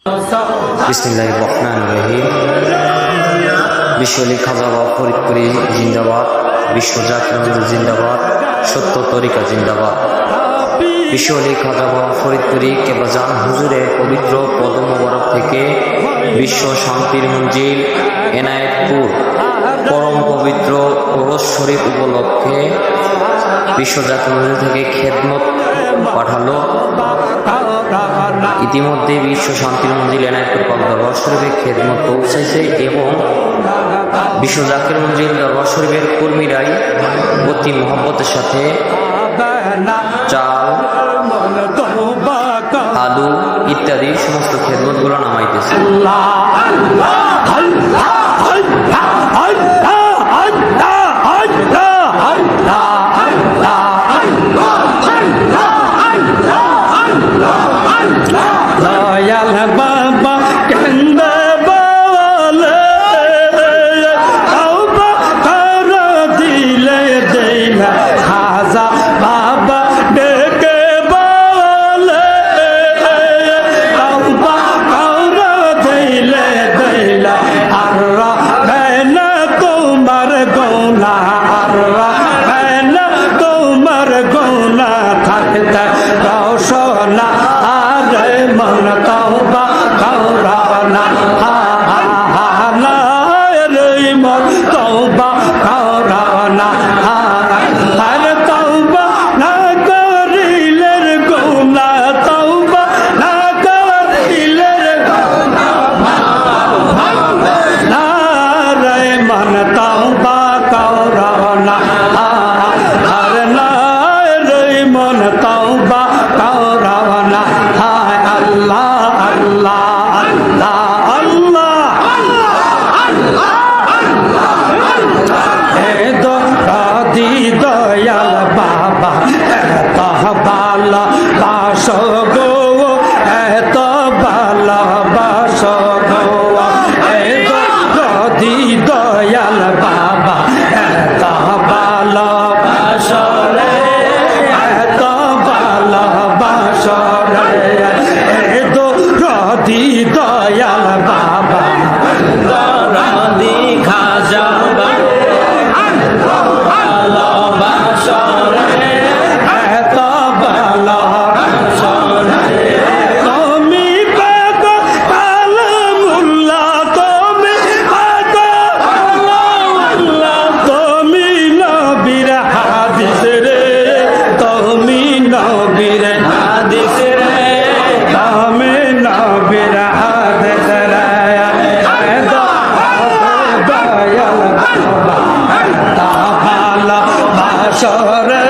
বিসমিল্লাহির রহমানির রহিম। বিশ্বলি খাজা বাবা ফরিদপুরি জিন্দাবাদ, বিশ্ব জাকির মঞ্জিল জিন্দাবাদ, সত্য তরিকা জিন্দাবাদ। বিশ্বলি খাজা বাবা ফরিদপুরি কেবলাজান হুজুরের পবিত্র পদ মোবারক থেকে বিশ্ব শান্তির মঞ্জিল এনায়েতপুর পরম পবিত্র ওরস শরীফ উপলক্ষে বিশ্ব জাকির মঞ্জিল থেকে খেদমত পাঠালো। ইতিমধ্যে বিশ্ব শান্তির মঞ্জিল এনায়েতপুর পাক দরবার শরীফে খেদমত পৌঁছেছে এবং বিশ্ব জাকির মঞ্জিল দরবার শরীফের কর্মীরাই অতি মহব্বতের সাথে চাল, আলু ইত্যাদি সমস্ত খেদমতগুলো নামাইতেছে। বাবা কেন্দে বলে তওবা কর দিলে দেনা খাজা বাবা ডেকে বলে তওবা কর দিলে দেনা আর রাখনা তোমার গোনা, আর রাখনা তোমার গোনা থাকতে রওশনা আরে মন তওবা করানা হানা রে মন তওবা করানা আরে তওবা না করিলে গুনাহ, তওবা না করিলে না রে মন তওবা করানা আরে না রে মন তওবা করানা। আল্লাহ আল্লাহ আল্লাহ আল্লাহ হে দয়াদি দয়াল বাবা এত ভালো বাসো গো, এত ভালো বাসো গো হে দয়াদি দয়াল বাবা এত ভালো বাসো রে, এত ভালো বাসো রে দি দয়াল বাবা রাদি খাজা ভালোবাসরে এত ভালোবাসরে তুমি পাক কালামুল্লাহ, তুমি পাক কালামুল্লাহ, তুমি নবীর হাদিস রে, তুমি নবীর হাদিস রে, তুমি নবীর হাদিস রে দয়াল বাবা ভালোবাসরে